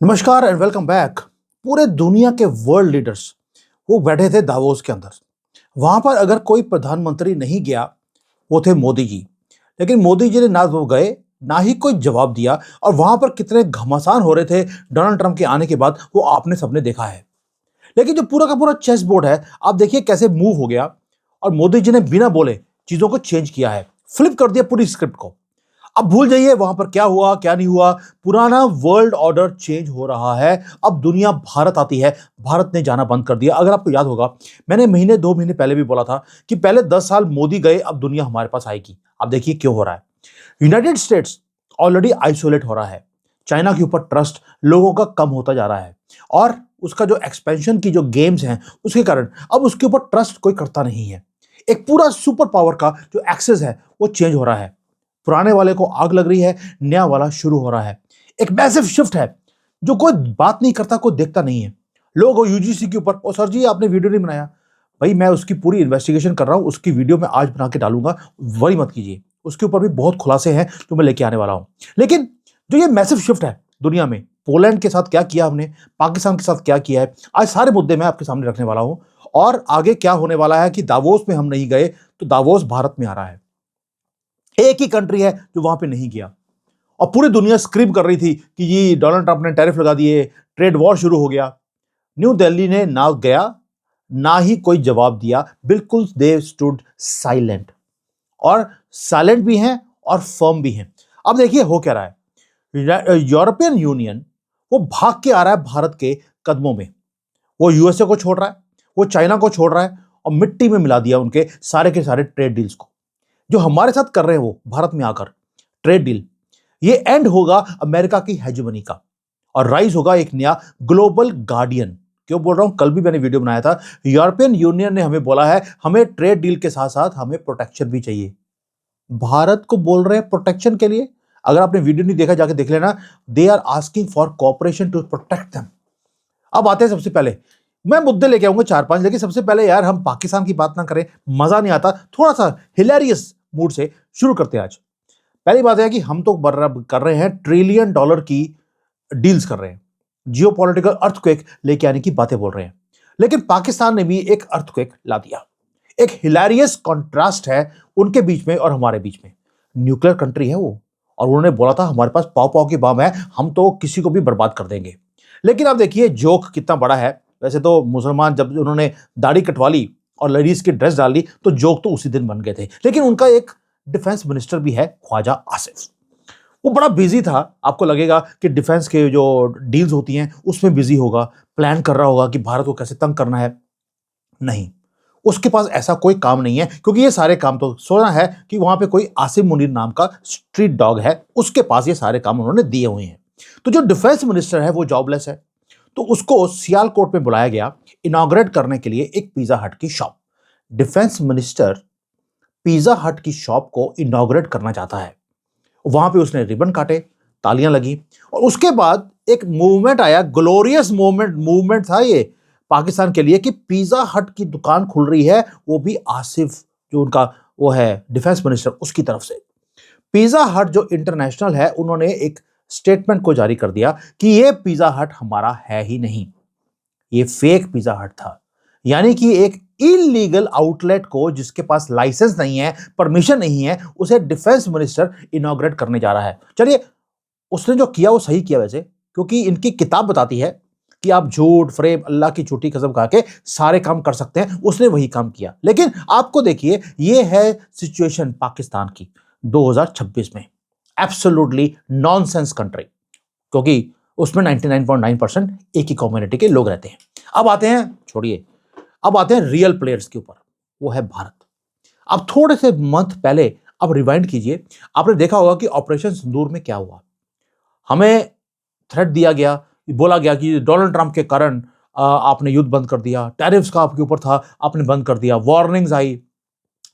नमस्कार and welcome back. पूरे दुनिया के वर्ल्ड लीडर्स वो बैठे थे दावोस के अंदर। वहां पर अगर कोई प्रधानमंत्री नहीं गया, वो थे मोदी जी। लेकिन मोदी जी ने ना वो गए, ना ही कोई जवाब दिया। और वहां पर कितने घमासान हो रहे थे डोनाल्ड ट्रंप के आने के बाद, वो आपने सबने देखा है। लेकिन जो पूरा का पूरा चेस बोर्ड है, आप देखिए कैसे मूव हो गया। और मोदी जी ने बिना बोले चीजों को चेंज किया है, फ्लिप कर दिया पूरी स्क्रिप्ट को। अब भूल जाइए वहां पर क्या हुआ क्या नहीं हुआ। पुराना वर्ल्ड ऑर्डर चेंज हो रहा है। अब दुनिया भारत आती है। भारत ने जाना बंद कर दिया। अगर आपको याद होगा, मैंने महीने 2 महीने पहले भी बोला था कि पहले 10 साल मोदी गए, अब दुनिया हमारे पास आएगी। अब देखिए क्यों हो रहा है। यूनाइटेड स्टेट्स ऑलरेडी आइसोलेट हो रहा है। चाइना के ऊपर ट्रस्ट लोगों का कम होता जा रहा है। और उसका जो एक्सपेंशन की जो गेम्स हैं, उसके कारण अब उसके ऊपर ट्रस्ट कोई करता नहीं है। एक पूरा सुपर पावर का जो एक्सेस है वो चेंज हो रहा है। पुराने वाले को आग लग रही है, नया वाला शुरू हो रहा है। एक मैसिव शिफ्ट है जो कोई बात नहीं करता, कोई देखता नहीं है। लोग यूजीसी के ऊपर, ओ सर जी आपने वीडियो नहीं बनाया। भाई मैं उसकी पूरी इन्वेस्टिगेशन कर रहा हूं, उसकी वीडियो मैं आज बना के डालूंगा, वरी मत कीजिए। उसके ऊपर भी बहुत खुलासे हैं जो मैं लेके आने वाला हूं। लेकिन जो ये मैसिव शिफ्ट है दुनिया में, पोलैंड के साथ क्या किया हमने, पाकिस्तान के साथ क्या किया है, आज सारे मुद्दे मैं आपके सामने रखने वाला हूं। और आगे क्या होने वाला है कि दावोस में हम नहीं गए तो दावोस भारत में आ रहा है। एक ही कंट्री है जो वहां पे नहीं गया। और पूरी दुनिया स्क्रीम कर रही थी कि जी डोनाल्ड ट्रंप ने टैरिफ लगा दिए, ट्रेड वॉर शुरू हो गया। न्यू दिल्ली ने ना गया, ना ही कोई जवाब दिया। बिल्कुल दे स्टूड साइलेंट। और साइलेंट भी हैं और फर्म भी हैं। अब देखिए हो क्या रहा है। यूरोपियन यूनियन वो भाग के आ रहा है भारत के कदमों में। वो यूएसए को छोड़ रहा है, वो चाइना को छोड़ रहा है, और मिट्टी में मिला दिया उनके सारे के सारे ट्रेड डील्स को। जो हमारे साथ कर रहे हैं वो भारत में आकर ट्रेड डील, ये एंड होगा अमेरिका की हेजेमनी का। और राइज होगा एक नया ग्लोबल गार्डियन। क्यों बोल रहा हूं, कल भी मैंने वीडियो बनाया था। यूरोपियन यूनियन ने हमें बोला है हमें ट्रेड डील के साथ साथ हमें प्रोटेक्शन भी चाहिए। भारत को बोल रहे हैं प्रोटेक्शन के लिए। अगर आपने वीडियो नहीं देखा जाके देख लेना। They are asking for cooperation to protect them. अब आते हैं सबसे पहले, मैं मुद्दे लेके आऊंगा 4-5, लेकिन सबसे पहले यार हम पाकिस्तान की बात ना करें, मजा नहीं आता। थोड़ा सा हिलेरियस मूड से शुरू करते हैं आज। पहली बात है कि हम तो कर रहे हैं ट्रिलियन डॉलर की डील्स कर रहे हैं, जियो पॉलिटिकल अर्थक्वेक लेके आने की बातें बोल रहे हैं। लेकिन पाकिस्तान ने भी एक अर्थक्वेक ला दिया। एक हिलेरियस कॉन्ट्रास्ट है उनके बीच में और हमारे बीच में। न्यूक्लियर कंट्री है वो, और उन्होंने बोला था हमारे पास पाव पाव की बम है, हम तो किसी को भी बर्बाद कर देंगे। लेकिन अब देखिए जोक कितना बड़ा है। वैसे तो मुसलमान जब उन्होंने दाढ़ी कटवा ली और लेडीज की ड्रेस डाल ली तो जोक तो उसी दिन बन गए थे। लेकिन उनका एक डिफेंस मिनिस्टर भी है, ख्वाजा आसिफ। वो बड़ा बिजी था। आपको लगेगा कि डिफेंस के जो डील्स होती हैं उसमें बिजी होगा, प्लान कर रहा होगा कि भारत को कैसे तंग करना है। नहीं, उसके पास ऐसा कोई काम नहीं है, क्योंकि ये सारे काम तो सोना है कि वहां पे कोई आसिम मुनीर नाम का स्ट्रीट डॉग है, उसके पास ये सारे काम उन्होंने दिए हुए हैं। तो जो डिफेंस मिनिस्टर है वो जॉबलेस है। तो उसको सियालकोट में बुलाया गया इनॉग्रेट करने के लिए एक पिज्जा हट की शॉप। डिफेंस मिनिस्टर पिज्जा हट की शॉप को इनॉग्रेट करना चाहता है। वहां पे उसने रिबन काटे, तालियां लगी, और उसके बाद एक मूवमेंट आया, ग्लोरियस मूवमेंट था ये पाकिस्तान के लिए, कि पिज्जा हट की दुकान खुल रही है, वो भी आसिफ जो उनका वो है डिफेंस मिनिस्टर, उसकी तरफ से। पिज्जा हट जो इंटरनेशनल है, उन्होंने एक स्टेटमेंट को जारी कर दिया कि ये पिज्जा हट हमारा है ही नहीं, ये फेक पिज्जा हट था। यानी कि एक इलीगल आउटलेट को, जिसके पास लाइसेंस नहीं है, परमिशन नहीं है, उसे डिफेंस मिनिस्टर इनॉग्रेट करने जा रहा है। चलिए, उसने जो किया वो सही किया वैसे, क्योंकि इनकी किताब बताती है कि आप झूठ फ्रेम अल्लाह की झूठी कसम खा के सारे काम कर सकते हैं। उसने वही काम किया। लेकिन आपको देखिए, ये है सिचुएशन पाकिस्तान की 2026 में। एब्सोल्युटली नॉनसेंस कंट्री, क्योंकि उसमें 99.9% एक ही कम्युनिटी के लोग रहते हैं। अब आते हैं, छोड़िए, अब आते हैं रियल प्लेयर्स के ऊपर, वो है भारत। अब थोड़े से मंथ पहले अब रिवाइंड कीजिए, आपने देखा होगा कि ऑपरेशन सिंदूर में क्या हुआ। हमें थ्रेट दिया गया, बोला गया कि डोनाल्ड ट्रंप के कारण आपने युद्ध बंद कर दिया, टैरिफ्स का आपके ऊपर था, आपने बंद कर दिया, वार्निंग्स आई,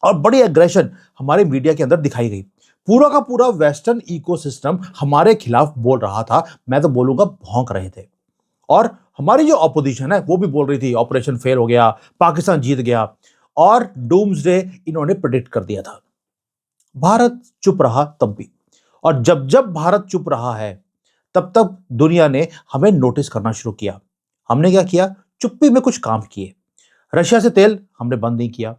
और बड़ी एग्रेशन हमारे मीडिया के अंदर दिखाई गई। पूरा का पूरा वेस्टर्न इकोसिस्टम हमारे खिलाफ बोल रहा था। मैं तो बोलूंगा भौंक रहे थे। और हमारी जो ऑपोजिशन है वो भी बोल रही थी ऑपरेशन फेल हो गया, पाकिस्तान जीत गया, और डूम्सडे इन्होंने प्रेडिक्ट कर दिया था। भारत चुप रहा तब भी। और जब जब भारत चुप रहा है, तब तक दुनिया ने हमें नोटिस करना शुरू किया। हमने क्या किया? चुप्पी में कुछ काम किए। रशिया से तेल हमने बंद नहीं किया।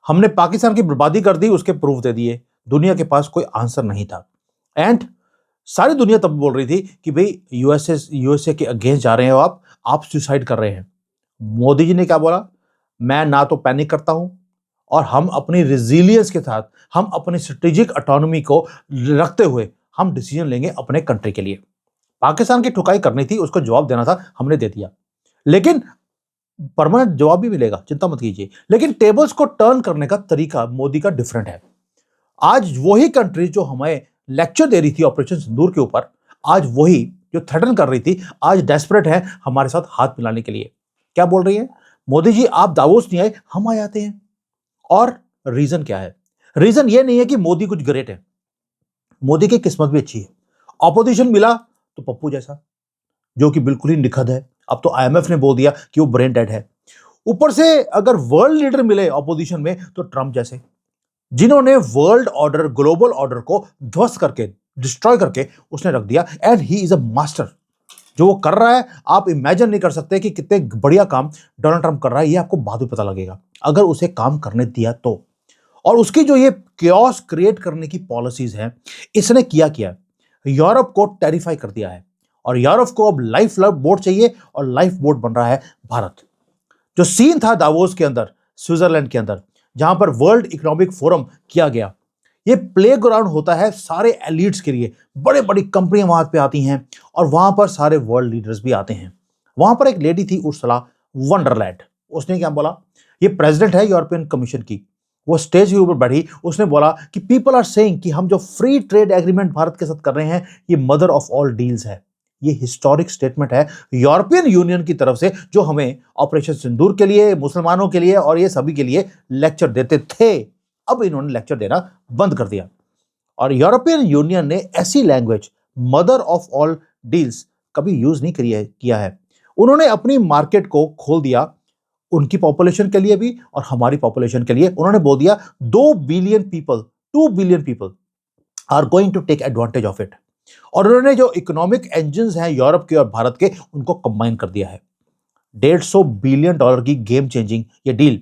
हमने पाकिस्तान की बर्बादी कर दी, उसके प्रूफ दे दिए। दुनिया के पास कोई आंसर नहीं था। एंड सारी दुनिया तब बोल रही थी कि भाई यूएसए के अगेंस्ट जा रहे हो आप सुसाइड कर रहे हैं। मोदी जी ने क्या बोला? मैं ना तो पैनिक करता हूं, और हम अपनी रिजिलियंस के साथ, हम अपनी स्ट्रेटेजिक ऑटोनॉमी को रखते हुए हम डिसीजन लेंगे अपने कंट्री के लिए। पाकिस्तान की ठुकाई करनी थी, उसको जवाब देना था, हमने दे दिया। लेकिन परमानेंट जवाब भी मिलेगा, चिंता मत कीजिए। लेकिन टेबल्स को टर्न करने का तरीका मोदी का डिफरेंट है। आज वही कंट्री जो हमें लेक्चर दे रही थी ऑपरेशन सिंदूर के ऊपर, आज वही जो थ्रेटन कर रही थी, आज डेस्परेट है हमारे साथ हाथ मिलाने के लिए। क्या बोल रही है? मोदी जी आप दावोस नहीं आए, हम आ जाते हैं। और रीजन क्या है? रीजन ये नहीं है कि मोदी कुछ ग्रेट है। मोदी की किस्मत भी अच्छी है। ऑपोजिशन मिला तो पप्पू जैसा, जो कि बिल्कुल ही निखद है। अब तो आईएमएफ ने बोल दिया कि वो ब्रेन डेड है। ऊपर से अगर वर्ल्ड लीडर मिले ऑपोजिशन में तो ट्रंप जैसे, जिन्होंने वर्ल्ड ऑर्डर, ग्लोबल ऑर्डर को ध्वस्त करके, डिस्ट्रॉय करके उसने रख दिया। And he is a master. जो वो कर रहा है, आप इमेजिन नहीं कर सकते कि कितने बढ़िया काम डोनाल्ड ट्रंप कर रहा है। ये आपको बाद में पता लगेगा अगर उसे काम करने दिया तो। और उसकी जो ये क्योस क्रिएट करने की पॉलिसीज हैं, इसने किया यूरोप को टेरिफाई कर दिया है। और यूरोप को अब लाइफ बोट चाहिए, और लाइफ बोट बन रहा है भारत। जो सीन था दावोस के अंदर, स्विट्जरलैंड के अंदर, जहां पर वर्ल्ड इकोनॉमिक फोरम किया गया, ये प्लेग्राउंड होता है सारे एलिट्स के लिए। बड़े बड़ी कंपनियां वहां पे आती हैं, और वहां पर सारे वर्ल्ड लीडर्स भी आते हैं। वहां पर एक लेडी थी, उर्सुला वॉन डर लेyen। उसने क्या बोला? ये प्रेसिडेंट है यूरोपियन कमीशन की। वो स्टेज के ऊपर बैठी, उसने बोला कि पीपल आर सेइंग कि हम जो फ्री ट्रेड एग्रीमेंट भारत के साथ कर रहे हैं, ये मदर ऑफ ऑल डील्स है। ये हिस्टोरिक स्टेटमेंट है यूरोपियन यूनियन की तरफ से, जो हमें ऑपरेशन सिंदूर के लिए, मुसलमानों के लिए और ये सभी के लिए लेक्चर देते थे। अब इन्होंने लेक्चर देना बंद कर दिया। और यूरोपियन यूनियन ने ऐसी language, mother of all deals, कभी यूज नहीं किया है। उन्होंने अपनी मार्केट को खोल दिया, उनकी पॉपुलेशन के लिए भी और हमारी पॉपुलेशन के लिए। उन्होंने बोल दिया 2 billion people are going to take advantage of it. और उन्होंने जो इकोनॉमिक इंजन्स हैं यूरोप के और भारत के, उनको कंबाइन कर दिया है। $150 बिलियन की गेम चेंजिंग ये डील,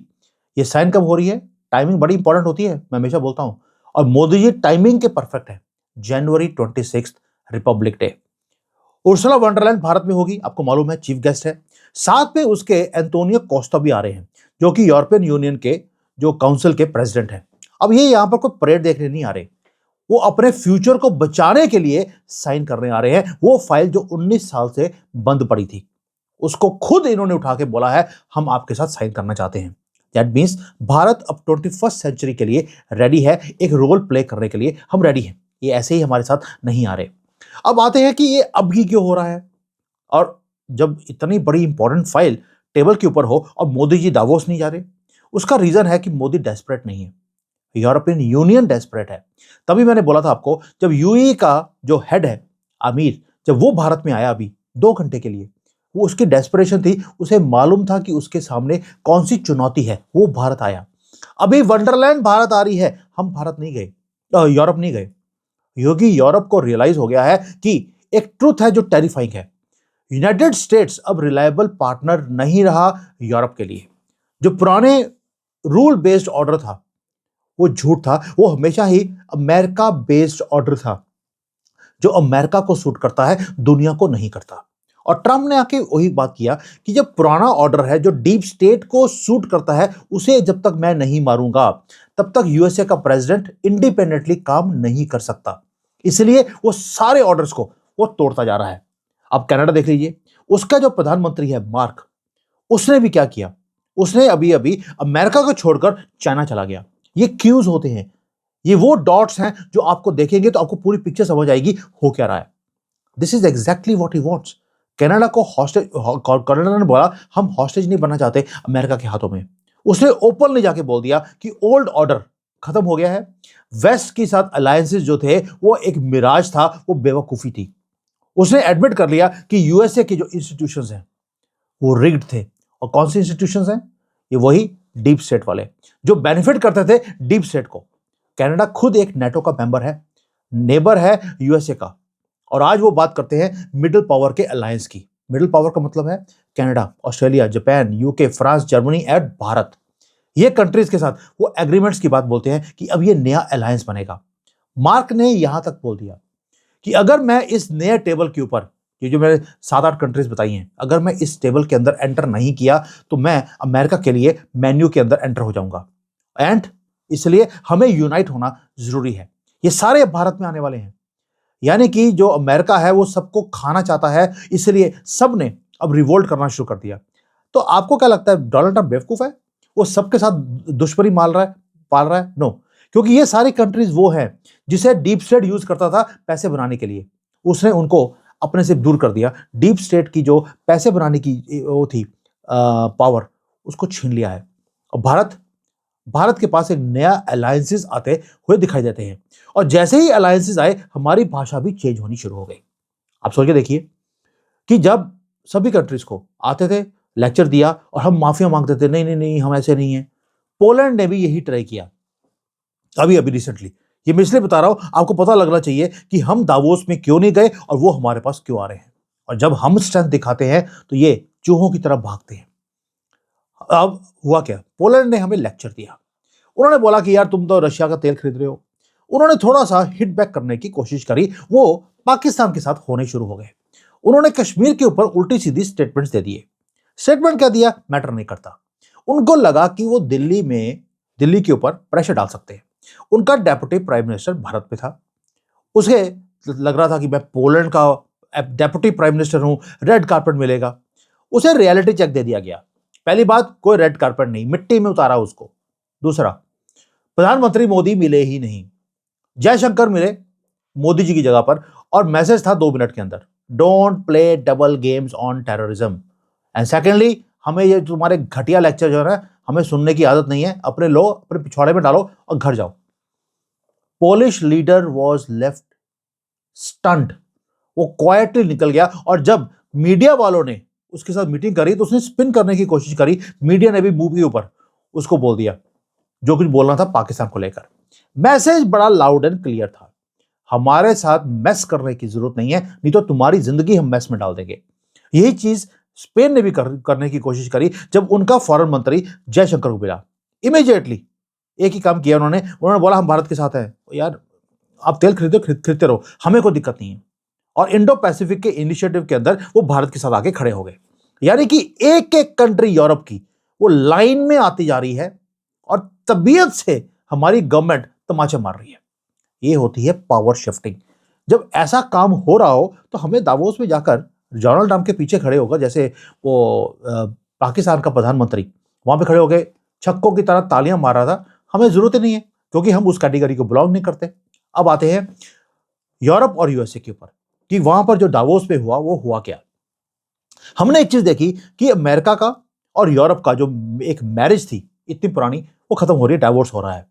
ये साइन कब हो रही है? टाइमिंग बड़ी इंपॉर्टेंट होती है, मैं हमेशा बोलता हूं। और मोदी जी टाइमिंग के परफेक्ट है। जनवरी 26, republic day. Ursula von der लेyen भारत में होगी, आपको मालूम है, चीफ गेस्ट है। साथ में उसके एंटोनियो कोस्टा भी आ रहे हैं, जो कि यूरोपियन यूनियन के जो काउंसिल के प्रेसिडेंट हैं। अब ये यहां पर कोई परेड देखने नहीं आ रहे, वो अपने फ्यूचर को बचाने के लिए साइन करने आ रहे हैं। वो फाइल जो 19 साल से बंद पड़ी थी, उसको खुद इन्होंने उठा के बोला है हम आपके साथ साइन करना चाहते हैं। दैट मीन्स भारत अब 21st सेंचुरी के लिए रेडी है, एक रोल प्ले करने के लिए हम रेडी हैं। ये ऐसे ही हमारे साथ नहीं आ रहे। अब आते हैं कि ये अब ही क्यों हो रहा है। और जब इतनी बड़ी इंपॉर्टेंट फाइल टेबल के ऊपर हो और मोदी जी दावोस नहीं जा रहे, उसका रीजन है कि मोदी डेस्परेट नहीं है, यूरोपियन यूनियन डेस्परेट है। तभी मैंने बोला था आपको, जब यूएई का जो हेड है आमिर, जब वो भारत में आया अभी 2 घंटे के लिए, वो उसकी डेस्परेशन थी। उसे मालूम था कि उसके सामने कौन सी चुनौती है, वो भारत आया। अभी वंडरलैंड भारत आ रही है, हम भारत नहीं गए, यूरोप नहीं गए, क्योंकि यूरोप को रियलाइज हो गया है कि एक ट्रूथ है जो टेरिफाइंग है। यूनाइटेड स्टेट्स अब रिलायबल पार्टनर नहीं रहा यूरोप के लिए। जो पुराने रूल बेस्ड ऑर्डर था वो झूठ था, वो हमेशा ही अमेरिका बेस्ड ऑर्डर था। जो अमेरिका को सूट करता है, दुनिया को नहीं करता। और ट्रंप ने आके वही बात किया कि जब पुराना ऑर्डर है जो डीप स्टेट को सूट करता है, उसे जब तक मैं नहीं मारूंगा तब तक यूएसए का प्रेसिडेंट इंडिपेंडेंटली काम नहीं कर सकता। इसलिए वो सारे ऑर्डर्स को वो तोड़ता जा रहा है। अब कनाडा देख लीजिए, उसका जो प्रधानमंत्री है मार्क, उसने भी क्या किया? उसने अभी अभी अमेरिका को छोड़कर चाइना चला गया। ये क्यूज होते हैं, ये वो डॉट्स हैं जो आपको देखेंगे तो आपको पूरी पिक्चर समझ आएगी हो क्या रहा है। This is exactly what he wants. Canada को हॉस्टेज, कनाडा ने बोला हम हॉस्टेज नहीं बनना चाहते अमेरिका के हाथों में। उसने ओपनली जाके बोल दिया कि ओल्ड ऑर्डर खत्म हो गया है। वेस्ट के साथ अलायंसेस जो थे वो एक मिराज था, वो बेवकूफी थी। उसने एडमिट कर लिया कि यूएसए के जो इंस्टीट्यूशंस हैं वो रिग्ड थे। और कौन से इंस्टीट्यूशंस हैं? ये वही डीप स्टेट वाले जो बेनिफिट करते थे डीप स्टेट को। कनाडा खुद एक नेटो का मेंबर है, नेबर है यूएसए का, और आज वो बात करते हैं मिडिल पावर के अलायंस की। मिडिल पावर का मतलब है Canada, Australia, Japan, UK, France, Germany and Bharat. ये कंट्रीज के साथ वो एग्रीमेंट्स की बात बोलते हैं कि अब ये नया अलायंस बनेगा। मार्क ने यहां तक बोल दिया कि अगर मैं इस नए टेबल के ऊपर, ये जो मैंने 7-8 कंट्रीज बताई हैं, अगर मैं इस टेबल के अंदर एंटर नहीं किया तो मैं अमेरिका के लिए मेन्यू के अंदर एंटर हो जाऊंगा। एंड इसलिए हमें यूनाइट होना जरूरी है। ये सारे भारत में आने वाले हैं, यानी कि जो अमेरिका है वो सबको खाना चाहता है, इसलिए सब ने अब रिवोल्ट करना शुरू कर दिया। तो आपको क्या लगता है, डोनाल्ड ट्रंप बेवकूफ है? वो सबके साथ दुश्मनी पाल रहा है? नो, क्योंकि ये सारी कंट्रीज वो है जिसे डीप स्टेट यूज करता था पैसे बनाने के लिए। उसने उनको अपने से दूर कर दिया। डीप स्टेट की जो पैसे बनाने की वो थी पावर, उसको छीन लिया है। और भारत के पास एक नया अलायंसेस आते हुए दिखाई देते हैं। और जैसे ही अलायंसेस आए, हमारी भाषा भी चेंज होनी शुरू हो गई। आप सोच के देखिए कि जब सभी कंट्रीज को आते थे, लेक्चर दिया और हम माफिया मांगते थे, नहीं नहीं नहीं हम ऐसे नहीं है। पोलैंड ने भी यही ट्राई किया अभी अभी रिसेंटली। ये मैं इसलिए बता रहा हूं, आपको पता लगना चाहिए कि हम दावोस में क्यों नहीं गए और वो हमारे पास क्यों आ रहे हैं। और जब हम स्ट्रेंथ दिखाते हैं तो ये चूहों की तरह भागते हैं। अब हुआ क्या, पोलैंड ने हमें लेक्चर दिया। उन्होंने बोला कि यार तुम तो रशिया का तेल खरीद रहे हो। उन्होंने थोड़ा सा हिट बैक करने की कोशिश करी, वो पाकिस्तान के साथ होने शुरू हो गए। उन्होंने कश्मीर के ऊपर उल्टी सीधी स्टेटमेंट्स दे दिए। स्टेटमेंट क्या दिया मैटर नहीं करता। उनको लगा कि वो दिल्ली के ऊपर प्रेशर डाल सकते हैं। उनका डेप्यूटी प्राइम मिनिस्टर भारत में था। उसे लग रहा था कि मैं पोलैंड का डेप्यूटी प्राइम मिनिस्टर हूं, रेड कारपेट मिलेगा। उसे रियलिटी चेक दे दिया गया। पहली बात, कोई रेड कारपेट नहीं, मिट्टी में उतारा उसको। दूसरा, प्रधानमंत्री मोदी मिले ही नहीं, जयशंकर मिले मोदी जी की जगह पर, और मैसेज था 2 मिनट के अंदर, don't play double games on terrorism. And secondly, हमें ये तुम्हारे घटिया लेक्चर जो है ना, हमें सुनने की आदत नहीं है, अपने लो, अपने पिछवाड़े में डालो और घर जाओ। Polish leader was left stunt. वो क्वाइटली निकल गया। और जब मीडिया वालों ने उसके साथ मीटिंग करी तो उसने स्पिन करने की कोशिश करी। मीडिया ने भी मुंह के ऊपर उसको बोल दिया जो कुछ बोलना था पाकिस्तान को लेकर। मैसेज बड़ा लाउड एंड क्लियर था, हमारे साथ मैस करने की जरूरत नहीं है, नहीं तो तुम्हारी जिंदगी हम मैस में डाल देंगे। यही चीज स्पेन ने भी करने की कोशिश करी जब उनका फॉरेन मंत्री जयशंकर को मिला। इमीडिएटली एक ही काम किया उन्होंने बोला हम भारत के साथ हैं। यार आप तेल खरीदते रहो, हमें कोई दिक्कत नहीं है। और इंडो पैसिफिक के इनिशिएटिव के अंदर वो भारत के साथ आके खड़े हो गए। यानी कि एक एक कंट्री यूरोप की वो लाइन में आती जा रही है और तबीयत से हमारी गवर्नमेंट तमाचे मार रही है। ये होती है पावर शिफ्टिंग। जब ऐसा काम हो रहा हो तो हमें दावोस में जाकर डोनाल्ड ट्रंप के पीछे खड़े होकर, जैसे वो पाकिस्तान का प्रधानमंत्री वहां पे खड़े हो गए छक्कों की तरह तालियां मार रहा था, हमें जरूरत ही नहीं है, क्योंकि हम उस कैटेगरी को बिलोंग नहीं करते। अब आते हैं यूरोप और यूएसए के ऊपर कि वहां पर जो दावोस पे हुआ वो हुआ क्या। हमने एक चीज देखी कि अमेरिका का और यूरोप का जो एक मैरिज थी इतनी पुरानी, वो खत्म हो रही है, डाइवोर्स हो रहा है।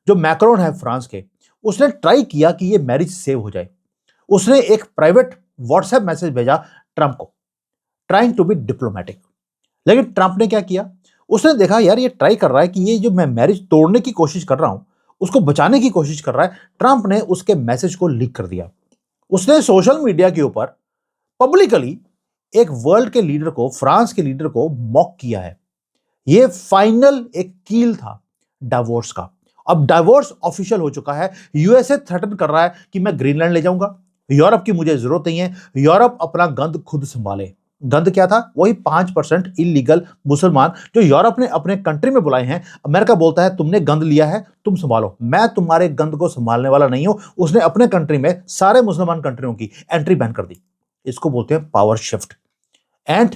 जो मैक्रोन है फ्रांस के, उसने ट्राई किया कि ये मैरिज सेव हो जाए। उसने एक प्राइवेट व्हाट्सएप मैसेज भेजा ट्रंप को, ट्राइंग टू बी डिप्लोमेटिक। लेकिन ट्रंप ने क्या किया, उसने देखा यार ये ट्राई कर रहा है कि ये जो मैं मैरिज तोड़ने की कोशिश कर रहा हूं उसको बचाने की कोशिश कर रहा है। ट्रंप ने उसके मैसेज को लीक कर दिया। उसने सोशल मीडिया के ऊपर पब्लिकली एक वर्ल्ड के लीडर को, फ्रांस के लीडर को मॉक किया है। ये फाइनल एक कील था डाइवोर्स का। अब डाइवोर्स ऑफिशियल हो चुका है। यूएसए थ्रेटन कर रहा है कि मैं ग्रीनलैंड ले जाऊंगा, यूरोप की मुझे जरूरत नहीं है, यूरोप अपना गंद खुद संभाले। गंद क्या था, वही 5% इलीगल मुसलमान जो यूरोप ने अपने कंट्री में बुलाए हैं। अमेरिका बोलता है तुमने गंद लिया है, तुम संभालो, मैं तुम्हारे गंद को संभालने वाला नहीं हूं। उसने अपने कंट्री में सारे मुसलमान कंट्रियों की एंट्री बैन कर दी। इसको बोलते हैं power shift. And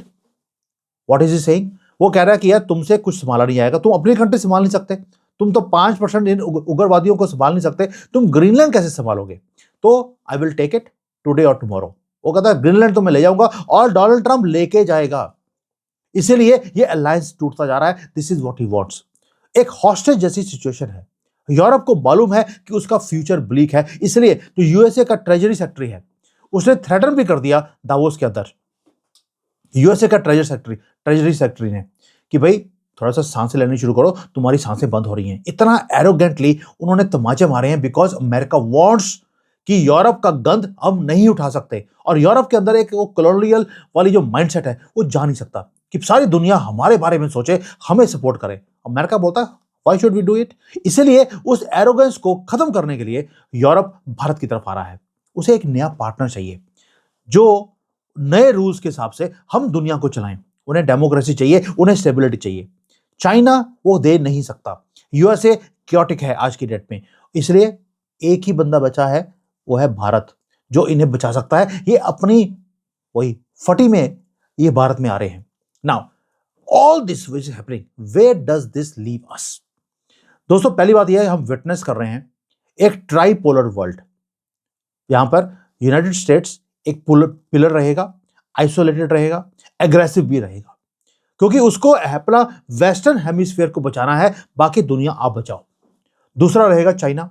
what is he saying, वो कह रहा है कि यार तुमसे कुछ संभाला नहीं जाएगा, तुम अपनी कंट्री संभाल नहीं सकते, तुम तो 5% इन उग्रवादियों को संभाल नहीं सकते, तुम ग्रीनलैंड कैसे संभालोगे? तो I will take it today और टुमारो। वो कहता है ग्रीनलैंड तो मैं ले जाऊंगा, और डोनाल्ड ट्रंप लेके जाएगा। इसीलिए ये अलायंस टूटता जा रहा है। This is what he wants. एक हॉस्टेज जैसी सिचुएशन है। यूरोप को मालूम है कि उसका फ्यूचर ब्लीक है, इसलिए जो यूएसए का ट्रेजरी सेक्रेटरी है उसने थ्रेटन भी कर दिया दावोस के अंदर, यूएसए का ट्रेजरी सेक्रेटरी ने, कि भाई थोड़ा सा सांसें लेनी शुरू करो, तुम्हारी सांसें बंद हो रही हैं। इतना एरोगेंटली उन्होंने तमाचे मारे हैं बिकॉज अमेरिका वांट्स कि यूरोप का गंध हम नहीं उठा सकते, और यूरोप के अंदर एक वो कॉलोनियल वाली जो माइंडसेट है वो जा नहीं सकता कि सारी दुनिया हमारे बारे में सोचे, हमें सपोर्ट करे। अमेरिका बोलता है why should we do it. इसलिए उस एरोगेंस को खत्म करने के लिए यूरोप भारत की तरफ आ रहा है। उसे एक नया पार्टनर चाहिए जो नए रूल्स के हिसाब से हम दुनिया को चलाएं। उन्हें डेमोक्रेसी चाहिए, उन्हें स्टेबिलिटी चाहिए। चाइना वो दे नहीं सकता। यूएसए क्योटिक है आज की डेट में, इसलिए एक ही बंदा बचा है, वो है भारत, जो इन्हें बचा सकता है। ये अपनी वही फटी में ये भारत में आ रहे हैं। Now all this which is happening, where does this leave us? दोस्तों पहली बात यह है, हम विटनेस कर रहे हैं एक ट्राइपोलर वर्ल्ड। यहां पर यूनाइटेड स्टेट्स एक पिलर रहेगा, आइसोलेटेड रहेगा, एग्रेसिव भी रहेगा, क्योंकि उसको अपना वेस्टर्न हेमिस्फीयर को बचाना है, बाकी दुनिया आप बचाओ। दूसरा रहेगा चाइना,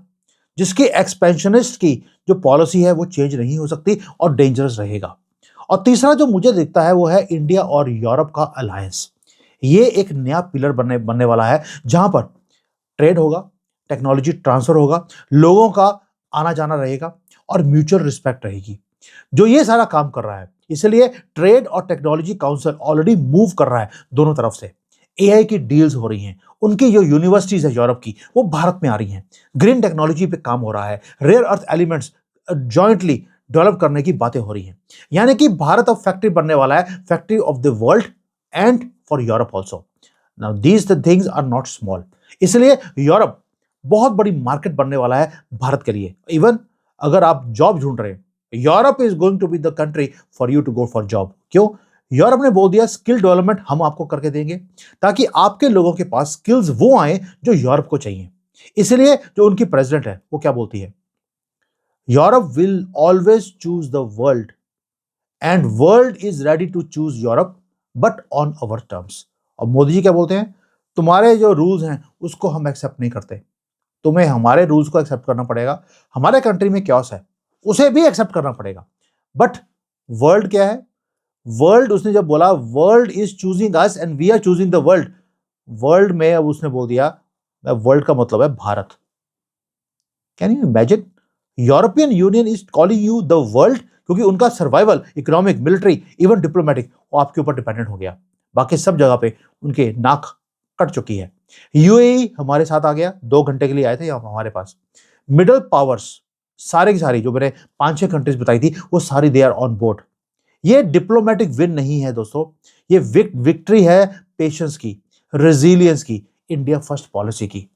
जिसकी एक्सपेंशनिस्ट की जो पॉलिसी है वो चेंज नहीं हो सकती और डेंजरस रहेगा। और तीसरा जो मुझे दिखता है वो है इंडिया और यूरोप का अलायंस। ये एक नया पिलर बनने वाला है, जहां पर ट्रेड होगा, टेक्नोलॉजी ट्रांसफर होगा, लोगों का आना जाना रहेगा और म्यूचुअल रिस्पेक्ट रहेगी, जो ये सारा काम कर रहा है। इसलिए ट्रेड और टेक्नोलॉजी काउंसिल ऑलरेडी मूव कर रहा है दोनों तरफ से। एआई की डील्स हो रही हैं, उनकी जो यूनिवर्सिटीज है यूरोप की वो भारत में आ रही हैं। ग्रीन टेक्नोलॉजी पे काम हो रहा है, rare earth elements jointly develop करने की बातें हो रही हैं। यानी कि भारत अब फैक्ट्री बनने वाला है, factory of the world and for Europe also. Now these the things are not small. इसलिए यूरोप बहुत बड़ी मार्केट बनने वाला है भारत के लिए। इवन अगर आप जॉब ढूंढ रहे हैं, Europe is going to be the country for you to go for job. क्यों? यूरोप ने बोल दिया स्किल डेवलपमेंट हम आपको करके देंगे, ताकि आपके लोगों के पास स्किल्स वो आए जो यूरोप को चाहिए। इसलिए जो उनकी प्रेसिडेंट है वो क्या बोलती है, Europe will always choose the world and world is ready to choose Europe but on our terms. और मोदी जी क्या बोलते हैं, तुम्हारे जो रूल्स हैं उसको हम एक्सेप्ट नहीं करते, तुम्हें हमारे रूल्स को एक्सेप्ट करना पड़ेगा। हमारे कंट्री में क्योस है उसे भी एक्सेप्ट करना पड़ेगा। बट वर्ल्ड क्या है? वर्ल्ड, उसने जब बोला world is choosing us and we are choosing the world, world में अब उसने बोल दिया वर्ल्ड का मतलब है Bharat. Can you imagine? European union is calling you the world, क्योंकि उनका survival, economic, military, even diplomatic वो आपके ऊपर डिपेंडेंट हो गया। बाकी सब जगह पे उनके नाक कट चुकी है। यूएई हमारे साथ आ गया, 2 घंटे के लिए आए थे यहाँ हमारे पास। मिडल पावर्स सारे की सारी जो मैंने 5-6 कंट्रीज बताई थी वो सारी दे आर ऑन बोर्ड। ये डिप्लोमेटिक विन नहीं है दोस्तों, ये विक्ट्री है पेशेंस की, रेजिलियंस की, इंडिया फर्स्ट पॉलिसी की।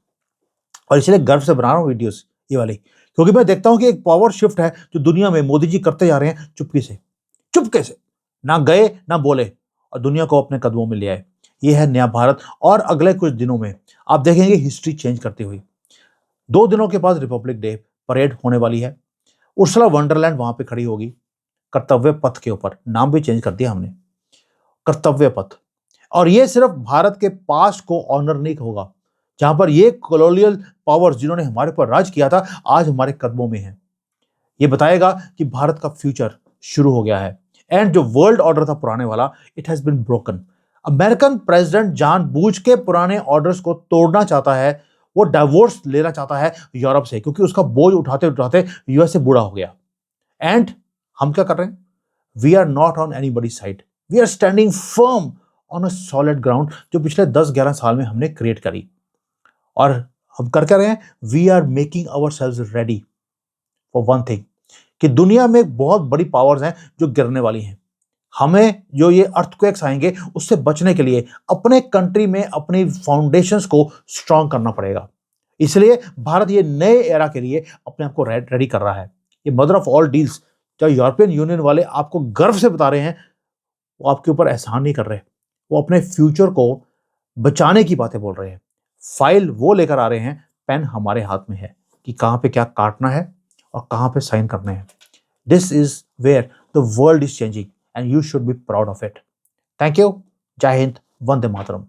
और इसलिए गर्व से बना रहा हूं वीडियोस ये वाली, क्योंकि मैं देखता हूं कि एक पावर शिफ्ट है जो दुनिया में मोदी जी करते जा रहे हैं, चुपके से ना गए ना बोले और दुनिया को अपने कदमों में ले आए। ये है नया भारत। और अगले कुछ दिनों में आप देखेंगे हिस्ट्री चेंज करती हुई। 2 दिनों के बाद रिपब्लिक डे परेड होने वाली है। उर्सुला वंडरलैंड वहां पे खड़ी होगी कर्तव्य पथ के ऊपर, नाम भी चेंज कर दिया हमने, कर्तव्य पथ। और ये सिर्फ भारत के पास्ट को ऑनर नहीं होगा, जहां पर ये कॉलोनियल पावर्स जिन्होंने हमारे ऊपर राज किया था आज हमारे कदमों में है। ये बताएगा कि भारत का फ्यूचर शुरू हो गया है एंड जो वर्ल्ड ऑर्डर था पुराने वाला, it has been broken. American president जानबूझ के पुराने ऑर्डर्स को तोड़ना चाहता है, वो डाइवोर्स लेना चाहता है यूरोप से, क्योंकि उसका बोझ उठाते उठाते यूएसए बूढ़ा हो गया। एंड हम क्या कर रहे हैं? We are not on anybody side, we are standing firm on a solid ground, जो पिछले 10-11 साल में हमने क्रिएट करी। और हम कर क्या रहे हैं? We are making ourselves ready for one thing, कि दुनिया में बहुत बड़ी पावर्स हैं जो गिरने वाली हैं। हमें जो ये अर्थक्वेक्स आएंगे उससे बचने के लिए अपने कंट्री में अपनी फाउंडेशंस को स्ट्रांग करना पड़ेगा। इसलिए भारत ये नए एरा के लिए अपने आप को रेडी कर रहा है। ये मदर ऑफ ऑल डील्स जो यूरोपियन यूनियन वाले आपको गर्व से बता रहे हैं, वो आपके ऊपर एहसान नहीं कर रहे, वो अपने फ्यूचर को बचाने की बातें बोल रहे हैं। फाइल वो लेकर आ रहे हैं, पेन हमारे हाथ में है कि कहां पे क्या काटना है और कहां पे साइन करने हैं। This is where the world is changing and you should be proud of it. Thank you. Jai Hind, Vande Mataram.